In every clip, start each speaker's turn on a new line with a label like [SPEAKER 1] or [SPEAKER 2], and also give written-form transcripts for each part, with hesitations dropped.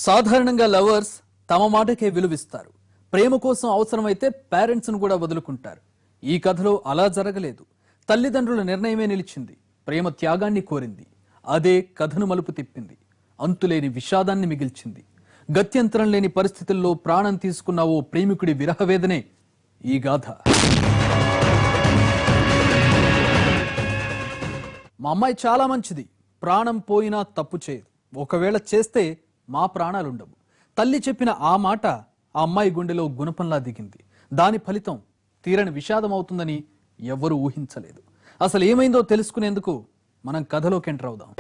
[SPEAKER 1] సాధారణంగా లవర్స్ తమ మాటకే విలువిస్తారు. ప్రేమ కోసం అవసరమైతే పేరెంట్స్ ను కూడా వదులుకుంటారు. ఈ కథలో అలా జరగలేదు. తల్లిదండ్రుల నిర్ణయమే నిలిచింది. ప్రేమ త్యాగాన్ని కోరింది. అదే కథను మలుపు తిప్పింది. అంతులేని విషాదాన్ని మిగిల్చింది. గత్యంతరం లేని పరిస్థితుల్లో ప్రాణం తీసుకున్న ఓ ప్రేమికుడి విరహవేదనే ఈ గాథ. మా అమ్మాయి చాలా మంచిది. ప్రాణం పోయినా తప్పు చేయదు. ఒకవేళ చేస్తే మా ప్రాణాలుండవు. తల్లి చెప్పిన ఆ మాట ఆ అమ్మాయి గుండెలో గుణపంలా దిగింది. దాని ఫలితం తీరని విషాదం అవుతుందని ఎవ్వరూ ఊహించలేదు. అసలు ఏమైందో తెలుసుకునేందుకు మనం కథలోకి ఎంటర్ అవుదాం.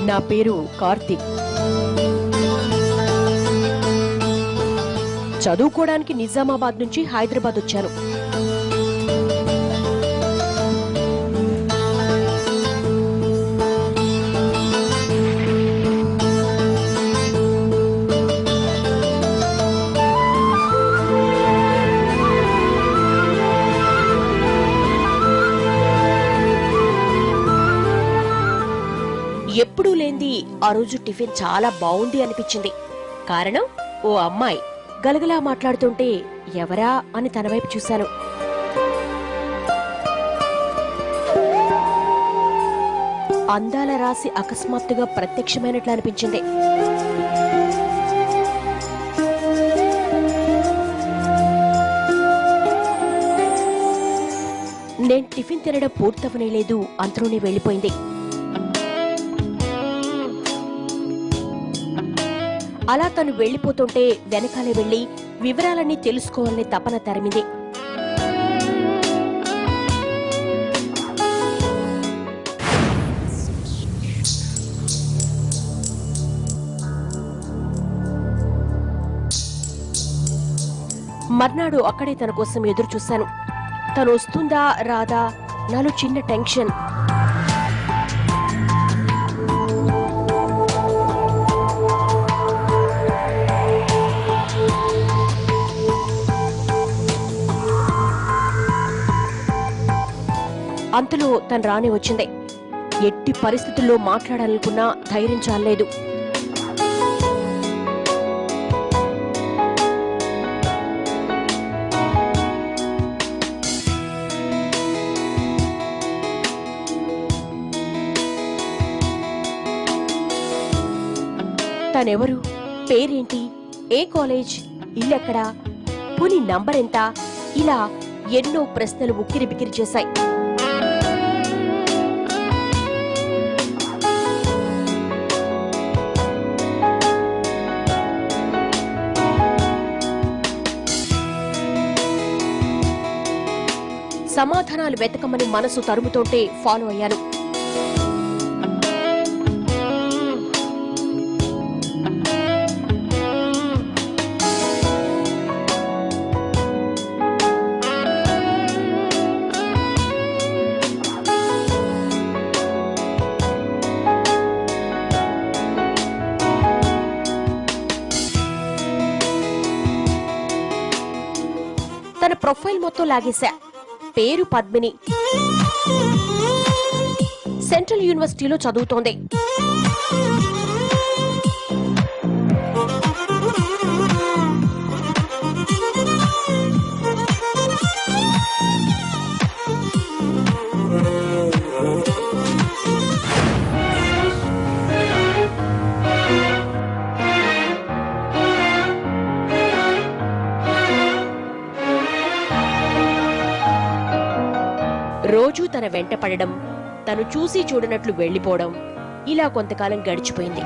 [SPEAKER 2] నా పేరు కార్తిక్. చదువుకోవడానికి నిజామాబాద్ నుంచి హైదరాబాద్ వచ్చాను. ఎప్పుడూ లేంది ఆ రోజు టిఫిన్ చాలా బాగుంది అనిపించింది. కారణం ఓ అమ్మాయి గలగలా మాట్లాడుతుంటే ఎవరా అని తన వైపు చూశాను. అందాల రాశి అకస్మాత్తుగా ప్రత్యక్షమైనట్లు అనిపించింది. నేను టిఫిన్ తినడం పూర్తవనే లేదు, అంతలోనే వెళ్లిపోయింది. అలా తను వెళ్లిపోతుంటే వెనకాలే వెళ్లి వివరాలన్నీ తెలుసుకోవాలనే తపన తరిమింది. మర్నాడు అక్కడే తన కోసం ఎదురు చూశాను. తను వస్తుందా రాదా నాలో చిన్న టెన్షన్. అంతలో తను రాని వచ్చింది. ఎట్టి పరిస్థితుల్లో మాట్లాడాలనుకున్నా ధైర్యం చాలేదు. తనెవరు, పేరేంటి, ఏ కాలేజ్, ఇల్లెక్కడా, పోనీ నంబర్ ఎంత, ఇలా ఎన్నో ప్రశ్నలు ఉక్కిరి బిక్కిరి చేశాయి. సమాధానాలు వెతకమని మనసు తరుముతోటే ఫాలో అయ్యాను. తన ప్రొఫైల్ మొత్తం లాగేశా. పేరు పద్మిని. సెంట్రల్ యూనివర్సిటీలో చదువుతోంది. రోజూ తన వెంట పడడం, తను చూసి చూడనట్లు వెళ్లిపోవడం, ఇలా కొంతకాలం గడిచిపోయింది.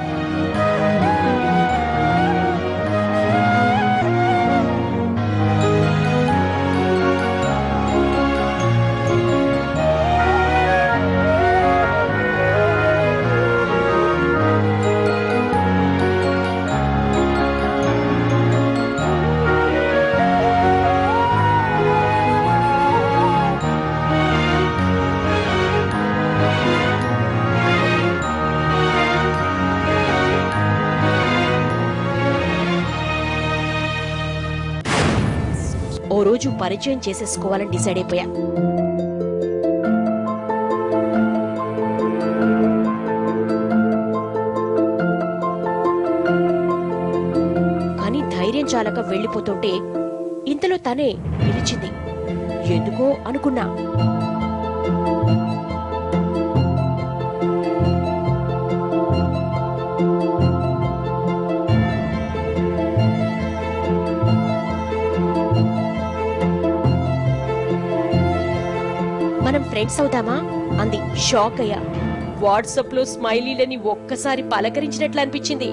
[SPEAKER 2] రోజు పరిచయం చేసేసుకోవాలని డిసైడ్ అయిపోయా. కానీ ధైర్యం చాలక వెళ్లిపోతుంటే ఇంతలో తనే పిలిచింది. ఎందుకో అనుకున్నా. మనం ఫ్రెండ్స్ అవుదామా అంది. షాక్ అయ్యా. వాట్సాప్ లో స్మైలీలని ఒక్కసారి పలకరించినట్లు అనిపించింది.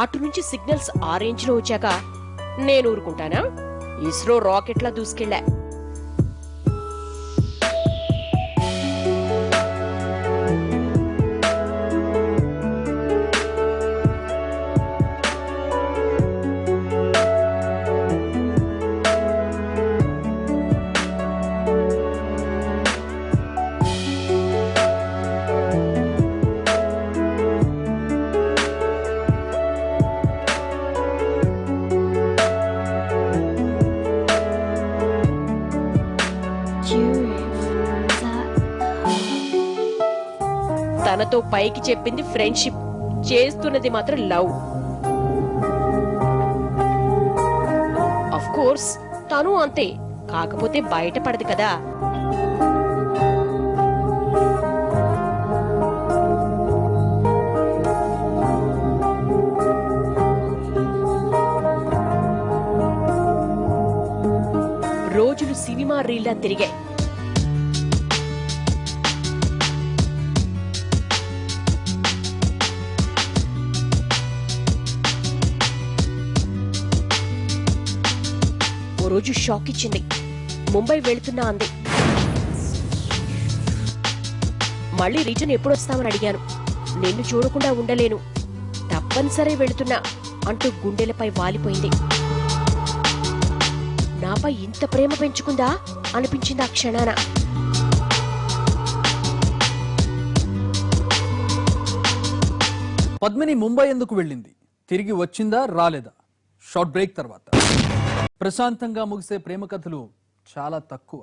[SPEAKER 2] అటు నుంచి సిగ్నల్స్ ఆరెంజ్ లో వచ్చాక నేను ఊరుకుంటానా? ఇస్రో రాకెట్లా దూసుకెళ్లా. తనతో పైకి చెప్పింది ఫ్రెండ్షిప్, చేస్తున్నది మాత్రం లవ్. అఫ్ కోర్స్ తను అంతే, కాకపోతే బయటపడదు కదా. రోజులు సినిమా రీల్లా తిరిగాయి. ఓ రోజు షాక్ ఇచ్చింది. ముంబై వెళ్తున్నా అంది. మళ్ళీ రిటర్న్ ఎప్పుడు వస్తామని అడిగాను. నిన్ను చూడకుండా ఉండలేను, తప్పనిసరి వెళుతున్నా అంటూ గుండెలపై వాలిపోయింది. నాపై ఇంత ప్రేమ పెంచుకుందా అనిపించింది ఆ క్షణాన.
[SPEAKER 1] పద్మిని ముంబై ఎందుకు వెళ్ళింది? తిరిగి వచ్చిందా రాలేదా? షార్ట్ బ్రేక్ తర్వాత. ప్రశాంతంగా ముగిసే ప్రేమ కథలు చాలా తక్కువ.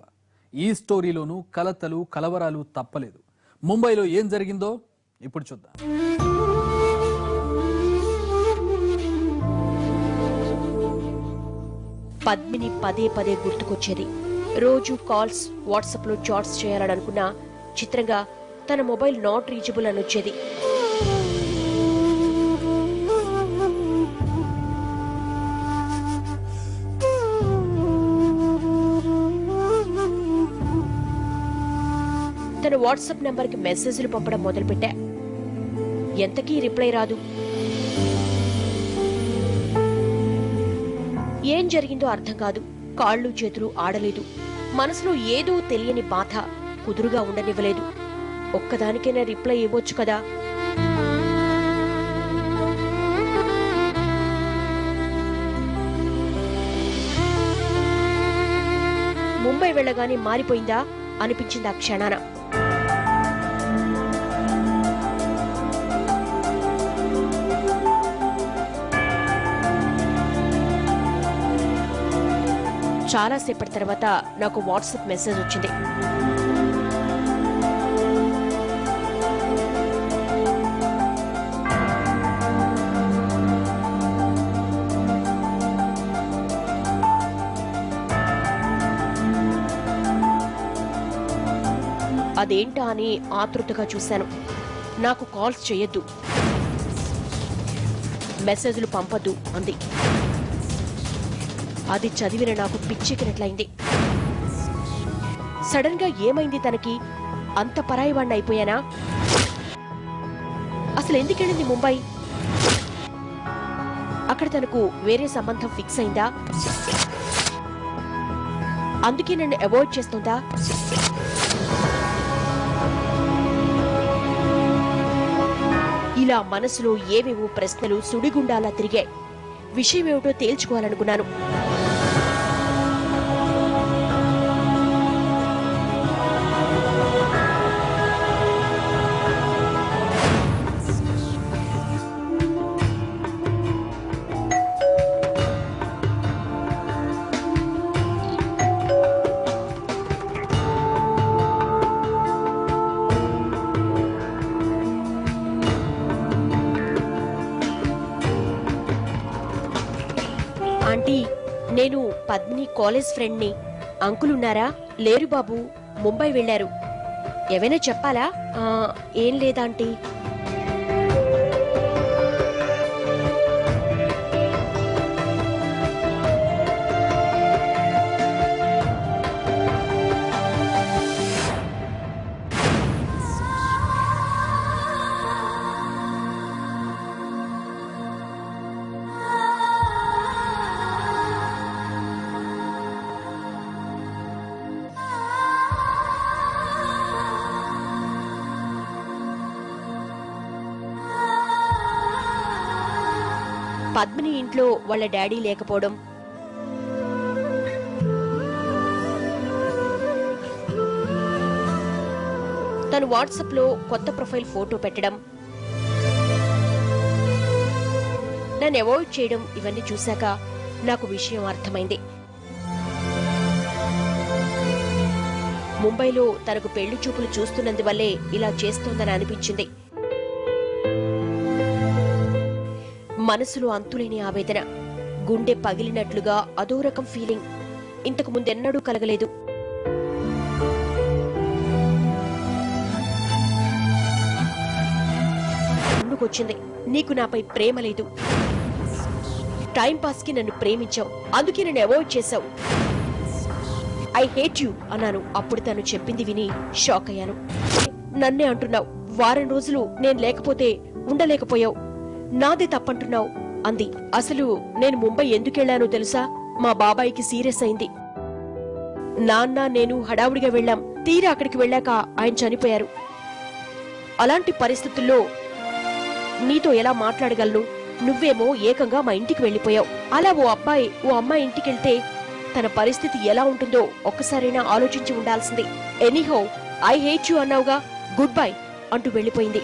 [SPEAKER 1] ఈ స్టోరీలోనూ కలతలు కలవరాలు తప్పలేదు. ముంబైలో ఏం జరిగిందో ఇప్పుడు చూద్దాం.
[SPEAKER 2] పద్మిని పదే పదే గుర్తుకొచ్చేది. రోజు కాల్స్, వాట్సాప్ లో చాట్స్ చేయాలని అనుకున్నా చిత్రంగా తన మొబైల్ నాట్ రీచబుల్ అని వచ్చేది. తన వాట్సాప్ నంబర్ కి మెసేజ్లు పంపడం మొదలుపెట్టా. ఎంతకీ రిప్లై రాదు. ఏం జరిగిందో అర్థం కాదు. కాళ్ళు చేతులు ఆడలేదు. మనసులో ఏదో తెలియని బాధ కుదురుగా ఉండనివ్వలేదు. ఒక్కదానికైనా రిప్లై ఇవ్వచ్చు కదా. ముంబై వెళ్ళగానే మారిపోయిందా అనిపించింది ఆ క్షణాన. చాలాసేపటి తర్వాత నాకు వాట్సాప్ మెసేజ్ వచ్చింది. అదేంటా అని ఆతృతగా చూశాను. నాకు కాల్స్ చేయొద్దు, మెసేజ్లు పంపద్దు అంది. అది చదివిన నాకు పిచ్చెక్కినట్లయింది. సడన్ గా ఏమైంది తనకి? అంత పరాయివాణ్ణి అయిపోయానా? అసలు ఎందుకెళ్ళింది ముంబై? అక్కడ తనకు వేరే సంబంధం ఫిక్స్ అయిందా? అందుకే నన్ను అవాయిడ్ చేస్తుందా? ఈ ఇలా మనసులో ఏవేవో ప్రశ్నలు సుడిగుండాలా తిరిగాయి. విషయమేమిటో తేల్చుకోవాలనుకున్నాను. ఆంటీ, నేను పద్మిని కాలేజ్ ఫ్రెండ్ని. అంకుల్ ఉన్నారా? లేరు బాబు, ముంబై వెళ్లారు. ఏవైనా చెప్పాలా? ఏం లేదాంటీ. పద్మిని ఇంట్లో వాళ్ళ డాడీ లేకపోవడం, తను వాట్సాప్ లో కొత్త ప్రొఫైల్ ఫోటో పెట్టడం, నన్ను అవాయిడ్ చేయడం, ఇవన్నీ చూశాక నాకు విషయం అర్థమైంది. ముంబైలో తనకు పెళ్లి చూపులు చూస్తున్నందువల్లే ఇలా చేస్తోందని అనిపించింది. మనసులో అంతులేని ఆవేదన, గుండె పగిలినట్లుగా అదో రకం ఫీలింగ్. ఇంతకు ముందెన్నడూ కలగలేదు. ముందుకొచ్చింది. నీకు నాపై ప్రేమ లేదు, టైం పాస్ కి నన్ను ప్రేమించావు, అందుకే నన్ను అవాయిడ్ చేశావు, ఐ హేట్ యూ అన్నాను. అప్పుడు తను చెప్పింది విని షాక్ అయ్యాను. నన్నే అంటున్నావు, వారం రోజులు నేను లేకపోతే ఉండలేకపోయావు, నాదే తప్పంటున్నావు అంది. అసలు నేను ముంబై ఎందుకెళ్లానో తెలుసా? మా బాబాయికి సీరియస్ అయింది. నాన్న నేను హడావుడిగా వెళ్లాం. తీరా అక్కడికి వెళ్ళాక ఆయన చనిపోయారు. అలాంటి పరిస్థితుల్లో నీతో ఎలా మాట్లాడగలను? నువ్వేమో ఏకంగా మా ఇంటికి వెళ్లిపోయావు. అలా ఓ అమ్మాయి ఇంటికెళ్తే తన పరిస్థితి ఎలా ఉంటుందో ఒక్కసారైనా ఆలోచించి ఉండాల్సింది. ఎనీహో ఐ హేట్ యూ అన్నావుగా, గుడ్ బై అంటూ వెళ్లిపోయింది.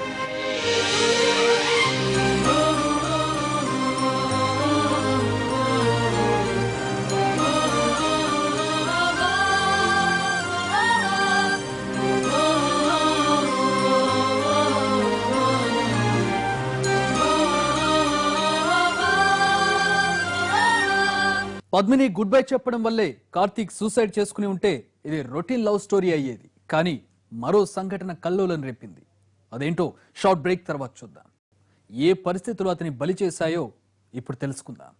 [SPEAKER 1] పద్మిని గుడ్ బై చెప్పడం వల్లే కార్తీక్ సూసైడ్ చేసుకుని ఉంటే ఇది రొటీన్ లవ్ స్టోరీ అయ్యేది. కానీ మరో సంఘటన కల్లోలం రేపింది. అదేంటో షార్ట్ బ్రేక్ తర్వాత చూద్దాం. ఏ పరిస్థితులు అతని బలి చేశాయో ఇప్పుడు తెలుసుకుందాం.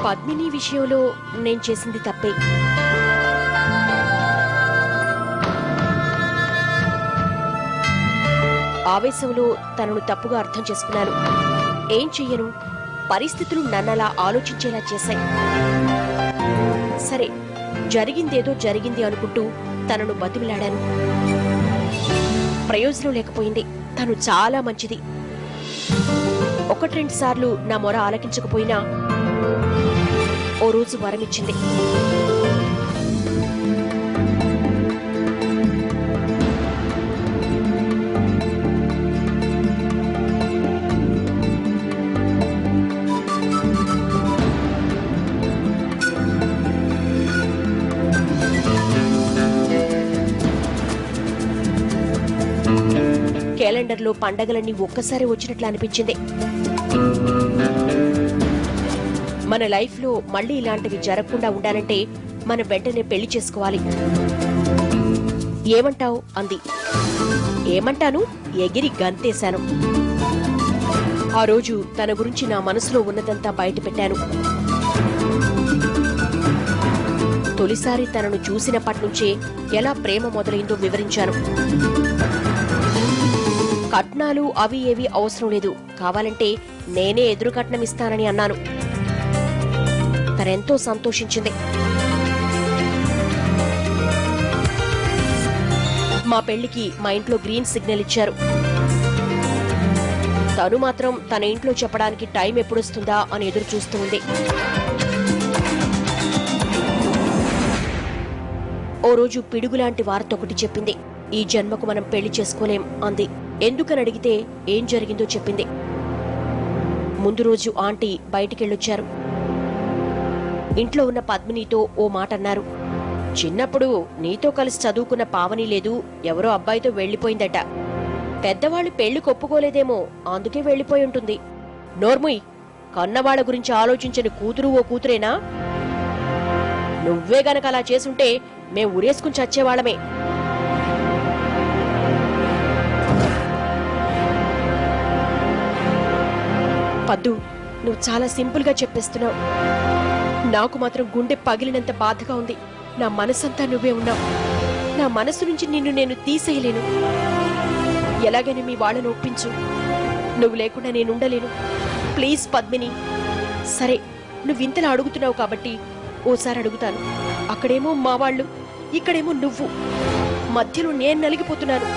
[SPEAKER 2] పద్మిని విషయంలో నేను చేసింది తప్పే. ఆవేశంలో తనను తప్పుగా అర్థం చేసుకున్నాను. ఏం చెయ్యను, పరిస్థితులు నన్నలా ఆలోచించేలా చేశాయి. సరే, జరిగిందేదో జరిగింది అనుకుంటూ తనను బతిమిలాడాను. ప్రయోజనం లేకపోయింది. తను చాలా మంచిది. 1-2 సార్లు నా మొర ఆలకించకపోయినా ఓ రోజు వరమిచ్చింది. క్యాలెండర్లో పండగలన్నీ ఒక్కసారి వచ్చినట్లు అనిపించింది. మన లైఫ్ లో మళ్ళీ ఇలాంటివి జరగకుండా ఉండాలంటే మనం వెంటనే పెళ్లి చేసుకోవాలి. ఏమంటావు అంది. ఏమంటాను, ఎగిరి గంతేశాను. ఆ రోజు తన గురించి నా మనసులో ఉన్నదంతా బయట పెట్టాను. తొలిసారి తనను చూసినప్పటి నుంచే ఎలా ప్రేమ మొదలైందో వివరించాను. కట్నాలు అవి ఏవి అవసరం లేదు, కావాలంటే నేనే ఎదురు కట్నం ఇస్తానని అన్నాను. తనెంతో సంతోషించింది. మా పెళ్లికి మా ఇంట్లో గ్రీన్ సిగ్నల్ ఇచ్చారు. తను మాత్రం తన ఇంట్లో చెప్పడానికి టైం ఎప్పుడొస్తుందా అని ఎదురు చూస్తూ ఉంది. ఓ రోజు పిడుగులాంటి వార్త ఒకటి చెప్పింది. ఈ జన్మకు మనం పెళ్లి చేసుకోలేం అంది. ఎందుకని అడిగితే ఏం జరిగిందో చెప్పింది. ముందు రోజు ఆంటీ బయటికెళ్ళొచ్చారు. ఇంట్లో ఉన్న పద్మినితో ఓ మాట అన్నారు. చిన్నప్పుడు నీతో కలిసి చదువుకున్న పావని లేదు, ఎవరో అబ్బాయితో వెళ్లిపోయిందట. పెద్దవాళ్ళు పెళ్లి కొప్పుకోలేదేమో, అందుకే వెళ్లిపోయి ఉంటుంది. నోర్ముయ్, కన్నవాళ్ల గురించి ఆలోచించిన కూతురు ఓ కూతురేనా? నువ్వే గనక అలా చేసుంటే మేం ఉరేసుకుని చచ్చేవాళ్లమే. పద్దు, నువ్వు చాలా సింపుల్ గా చెప్పేస్తున్నావు. నాకు మాత్రం గుండె పగిలినంత బాధగా ఉంది. నా మనసంతా నువ్వే ఉన్నావు. నా మనసు నుంచి నిన్ను నేను తీసేయలేను. ఎలాగైనా మీ వాళ్ళను ఒప్పించు. నువ్వు లేకుండా నేనుండలేను. ప్లీజ్ పద్మిని. సరే, నువ్వింతలా అడుగుతున్నావు కాబట్టి ఓసారి అడుగుతాను. అక్కడేమో మా వాళ్ళు, ఇక్కడేమో నువ్వు. మధ్యలో నేను నలిగిపోతున్నాను.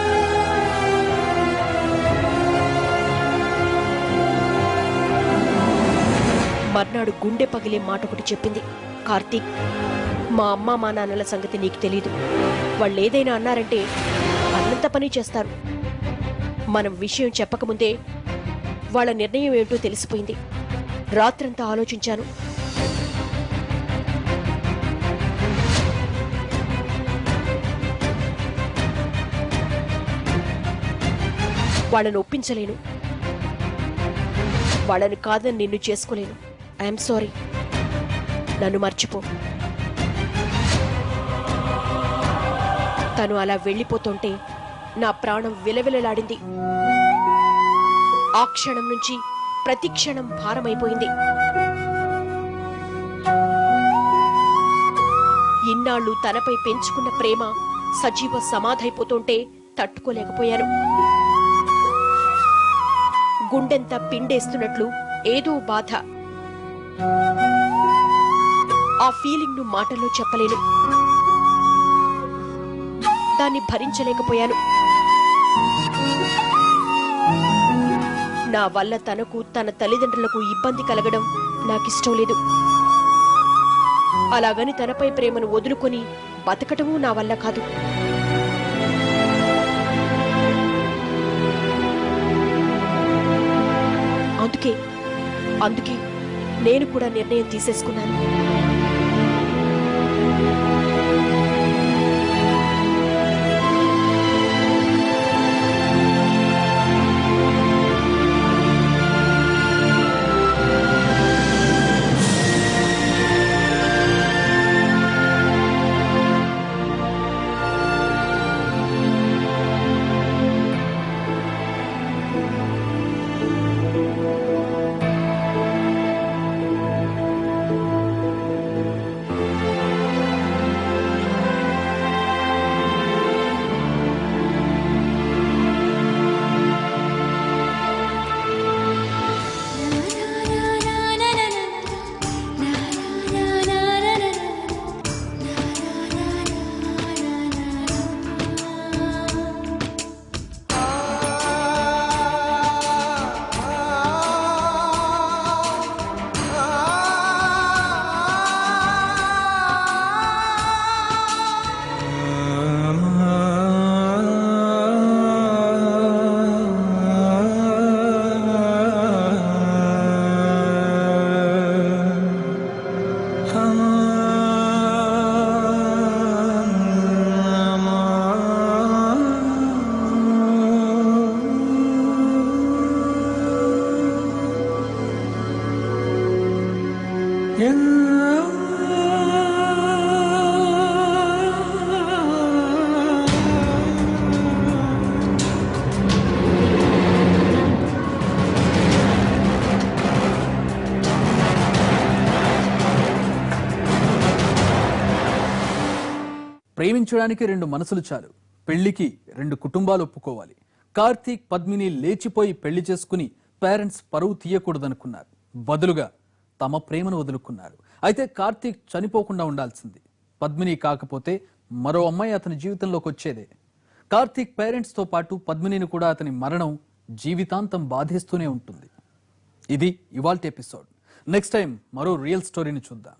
[SPEAKER 2] మర్నాడు గుండె పగిలే మాట ఒకటి చెప్పింది. కార్తీక్, మా అమ్మ మా నాన్నల సంగతి నీకు తెలీదు. వాళ్ళేదైనా అన్నారంటే అన్నంత పని చేస్తారు. మనం విషయం చెప్పకముందే వాళ్ళ నిర్ణయం ఏమిటో తెలిసిపోయింది. రాత్రంతా ఆలోచించాను. వాళ్ళని ఒప్పించలేను. వాళ్ళని కాదని నిన్ను చేసుకోలేను. I'm sorry. నన్ను మర్చిపో. తను అలా వెళ్లిపోతుంటే నా ప్రాణం విలవిలలాడింది. ఆ క్షణం నుంచి ప్రతి క్షణం భారమైపోయింది. ఇన్నాళ్లు తనపై పెంచుకున్న ప్రేమ సజీవ సమాధైపోతుంటే తట్టుకోలేకపోయాను. గుండెంతా పిండేస్తున్నట్లు ఏదో బాధ. ఆ ఫీలింగ్ ను మాటల్లో చెప్పలేను. దాన్ని భరించలేకపోయాను. నా వల్ల తనకు, తన తల్లిదండ్రులకు ఇబ్బంది కలగడం నాకిష్టం లేదు. అలాగని తనపై ప్రేమను వదులుకొని బతకటమూ నా వల్ల కాదు. అందుకే నేను కూడా నిర్ణయం తీసేసుకున్నాను.
[SPEAKER 1] ప్రేమించడానికి రెండు మనసులు చాలు, పెళ్లికి రెండు కుటుంబాలు ఒప్పుకోవాలి. కార్తీక్, పద్మిని లేచిపోయి పెళ్లి చేసుకుని పేరెంట్స్ పరువు తీయకూడదనుకున్నారు. బదులుగా తమ ప్రేమను వదులుకున్నారు. అయితే కార్తీక్ చనిపోకుండా ఉండాల్సింది. పద్మిని కాకపోతే మరో అమ్మాయి అతని జీవితంలోకి వచ్చేదే. కార్తీక్ పేరెంట్స్తో పాటు పద్మినిని కూడా అతని మరణం జీవితాంతం బాధేస్తూనే ఉంటుంది. ఇది ఇవాల్టి ఎపిసోడ్. నెక్స్ట్ టైం మరో రియల్ స్టోరీని చూద్దాం.